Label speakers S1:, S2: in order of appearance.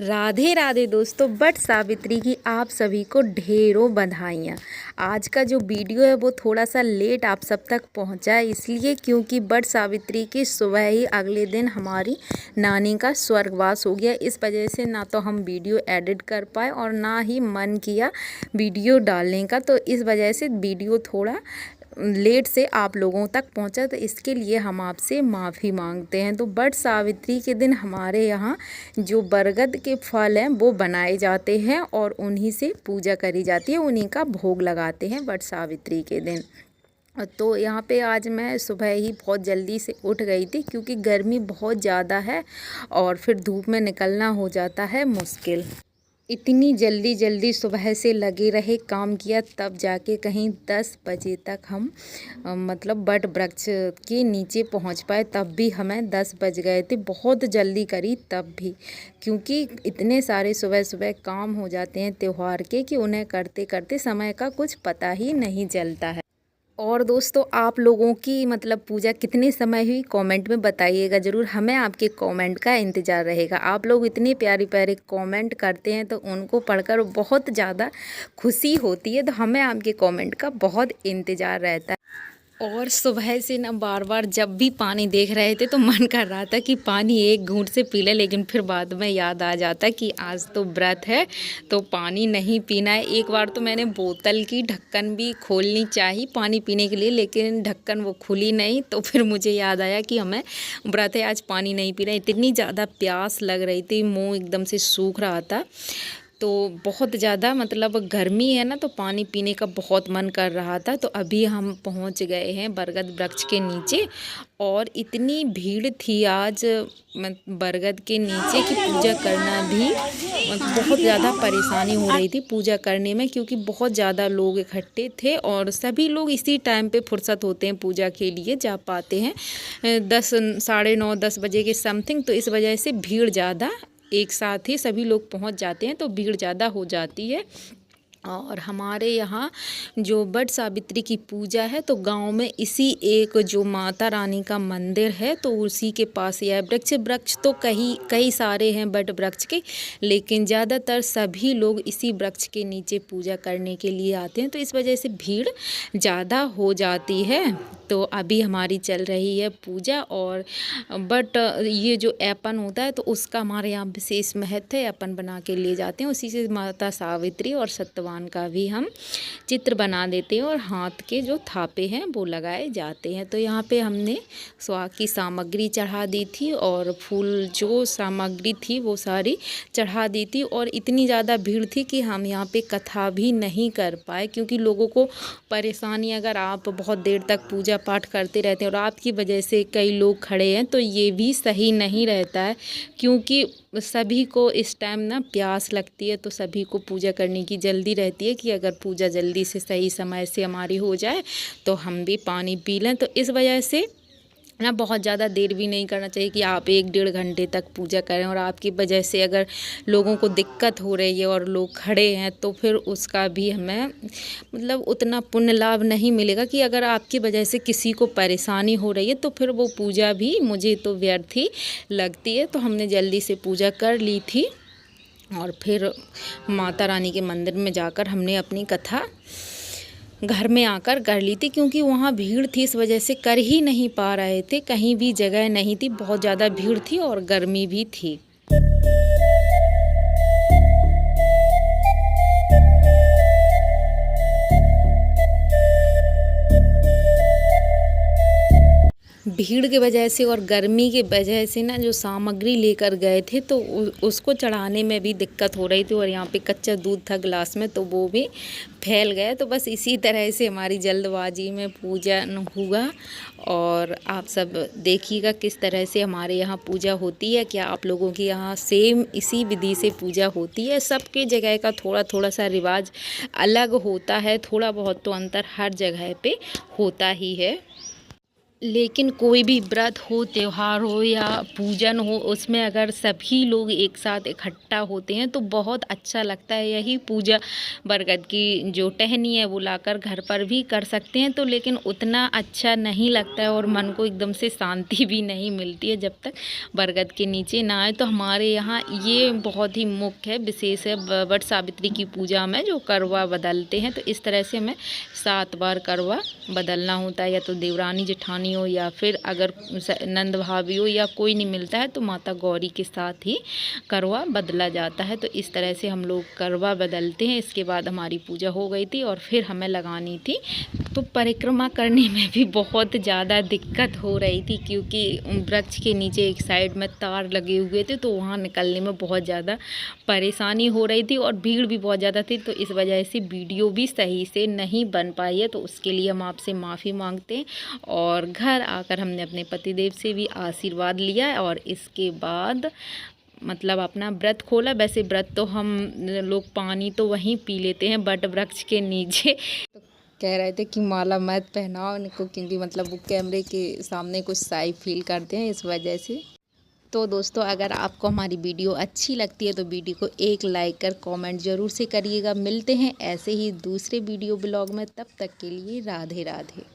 S1: राधे राधे दोस्तों, बट सावित्री की आप सभी को ढेरों बधाइयाँ। आज का जो वीडियो है वो थोड़ा सा लेट आप सब तक पहुँचा है, इसलिए क्योंकि बट सावित्री की सुबह ही अगले दिन हमारी नानी का स्वर्गवास हो गया। इस वजह से ना तो हम वीडियो एडिट कर पाए और ना ही मन किया वीडियो डालने का, तो इस वजह से वीडियो थोड़ा लेट से आप लोगों तक पहुंचा, तो इसके लिए हम आपसे माफ़ी मांगते हैं। तो बट सावित्री के दिन हमारे यहाँ जो बरगद के फल हैं वो बनाए जाते हैं और उन्हीं से पूजा करी जाती है, उन्हीं का भोग लगाते हैं बट सावित्री के दिन। तो यहाँ पे आज मैं सुबह ही बहुत जल्दी से उठ गई थी क्योंकि गर्मी बहुत ज़्यादा है और फिर धूप में निकलना हो जाता है मुश्किल। इतनी जल्दी सुबह से लगे रहे, काम किया, तब जाके कहीं 10 बजे तक हम मतलब बट वृक्ष के नीचे पहुंच पाए। तब भी हमें 10 बज गए थे, बहुत जल्दी करी तब भी, क्योंकि इतने सारे सुबह सुबह काम हो जाते हैं त्योहार के कि उन्हें करते करते समय का कुछ पता ही नहीं चलता है। और दोस्तों, आप लोगों की मतलब पूजा कितने समय हुई कमेंट में बताइएगा ज़रूर, हमें आपके कमेंट का इंतज़ार रहेगा। आप लोग इतने प्यारे प्यारे कमेंट करते हैं तो उनको पढ़कर बहुत ज़्यादा खुशी होती है, तो हमें आपके कमेंट का बहुत इंतज़ार रहता है। और सुबह से ना बार बार जब भी पानी देख रहे थे तो मन कर रहा था कि पानी एक घूंट से पी ले, लेकिन फिर बाद में याद आ जाता कि आज तो व्रत है तो पानी नहीं पीना है। एक बार तो मैंने बोतल की ढक्कन भी खोलनी चाहिए पानी पीने के लिए, लेकिन ढक्कन वो खुली नहीं, तो फिर मुझे याद आया कि हमें व्रत है, आज पानी नहीं पीना। इतनी ज़्यादा प्यास लग रही थी, मुँह एकदम से सूख रहा था, तो बहुत ज़्यादा मतलब गर्मी है ना, तो पानी पीने का बहुत मन कर रहा था। तो अभी हम पहुंच गए हैं बरगद वृक्ष के नीचे और इतनी भीड़ थी आज बरगद के नीचे कि पूजा करना भी बहुत ज़्यादा परेशानी हो रही थी पूजा करने में, क्योंकि बहुत ज़्यादा लोग इकट्ठे थे और सभी लोग इसी टाइम पे फुर्सत होते हैं पूजा के लिए, जा पाते हैं 10 साढ़े 9 10 बजे के समथिंग। तो इस वजह से भीड़ ज़्यादा, एक साथ ही सभी लोग पहुंच जाते हैं तो भीड़ ज़्यादा हो जाती है। और हमारे यहाँ जो बट सावित्री की पूजा है तो गांव में इसी एक जो माता रानी का मंदिर है तो उसी के पास ही है। वृक्ष तो कई सारे हैं बट वृक्ष के, लेकिन ज़्यादातर सभी लोग इसी वृक्ष के नीचे पूजा करने के लिए आते हैं, तो इस वजह से भीड़ ज़्यादा हो जाती है। तो अभी हमारी चल रही है पूजा। और बट ये जो ऐपन होता है तो उसका हमारे यहाँ विशेष महत्व है, ऐपन बना के ले जाते हैं, उसी से माता सावित्री और सत्यवान का भी हम चित्र बना देते हैं और हाथ के जो थापे हैं वो लगाए जाते हैं। तो यहाँ पे हमने स्वाग की सामग्री चढ़ा दी थी और फूल जो सामग्री थी वो सारी चढ़ा दी थी। और इतनी ज़्यादा भीड़ थी कि हम यहाँ पे कथा भी नहीं कर पाए, क्योंकि लोगों को परेशानी, अगर आप बहुत देर तक पूजा पाठ करते रहते हैं और आपकी वजह से कई लोग खड़े हैं तो ये भी सही नहीं रहता है, क्योंकि सभी को इस टाइम ना प्यास लगती है, तो सभी को पूजा करने की जल्दी रहती है कि अगर पूजा जल्दी से सही समय से हमारी हो जाए तो हम भी पानी पी लें। तो इस वजह से ना बहुत ज़्यादा देर भी नहीं करना चाहिए कि आप 1 डेढ़ घंटे तक पूजा करें और आपकी वजह से अगर लोगों को दिक्कत हो रही है और लोग खड़े हैं तो फिर उसका भी हमें मतलब उतना पुण्य लाभ नहीं मिलेगा कि अगर आपकी वजह से किसी को परेशानी हो रही है तो फिर वो पूजा भी मुझे तो व्यर्थ ही लगती है। तो हमने जल्दी से पूजा कर ली थी और फिर माता रानी के मंदिर में जाकर हमने अपनी कथा घर में आकर कर ली थी, क्योंकि वहाँ भीड़ थी, इस वजह से कर ही नहीं पा रहे थे, कहीं भी जगह नहीं थी, बहुत ज़्यादा भीड़ थी और गर्मी भी थी। भीड़ के वजह से और गर्मी के वजह से ना जो सामग्री लेकर गए थे तो उसको चढ़ाने में भी दिक्कत हो रही थी, और यहाँ पे कच्चा दूध था गिलास में तो वो भी फैल गया। तो बस इसी तरह से हमारी जल्दबाजी में पूजा हुआ। और आप सब देखिएगा किस तरह से हमारे यहाँ पूजा होती है, क्या आप लोगों के यहाँ सेम इसी विधि से पूजा होती है? सबके जगह का थोड़ा थोड़ा सा रिवाज अलग होता है, थोड़ा बहुत तो अंतर हर जगह पे होता ही है। लेकिन कोई भी व्रत हो, त्योहार हो या पूजन हो, उसमें अगर सभी लोग एक साथ इकट्ठा होते हैं तो बहुत अच्छा लगता है। यही पूजा बरगद की जो टहनी है वो लाकर घर पर भी कर सकते हैं तो, लेकिन उतना अच्छा नहीं लगता है और मन को एकदम से शांति भी नहीं मिलती है जब तक बरगद के नीचे ना आए। तो हमारे यहाँ ये बहुत ही मुख्य है, विशेष है वट सावित्री की पूजा में जो करवा बदलते हैं। तो इस तरह से हमें 7 बार करवा बदलना होता है, या तो देवरानी जेठानी हो या फिर अगर नंद भाभी हो या कोई नहीं मिलता है तो माता गौरी के साथ ही करवा बदला जाता है। तो इस तरह से हम लोग करवा बदलते हैं। इसके बाद हमारी पूजा हो गई थी और फिर हमें लगानी थी। तो परिक्रमा करने में भी बहुत ज़्यादा दिक्कत हो रही थी क्योंकि वृक्ष के नीचे एक साइड में तार लगे हुए थे तो वहाँ निकलने में बहुत ज़्यादा परेशानी हो रही थी और भीड़ भी बहुत ज़्यादा थी। तो इस वजह से वीडियो भी सही से नहीं बन पाई है, तो उसके लिए हम आपसे माफ़ी मांगते हैं। और घर आकर हमने अपने पतिदेव से भी आशीर्वाद लिया है और इसके बाद मतलब अपना व्रत खोला। वैसे व्रत तो हम लोग पानी तो वहीं पी लेते हैं बट वृक्ष के नीचे तो कह रहे थे कि माला मत पहनाओ उनको क्योंकि मतलब वो कैमरे के सामने कुछ शाई फील करते हैं, इस वजह से। तो दोस्तों अगर आपको हमारी वीडियो अच्छी लगती है तो वीडियो को एक लाइक कर कमेंट ज़रूर से करिएगा। मिलते हैं ऐसे ही दूसरे वीडियो ब्लॉग में, तब तक के लिए राधे राधे।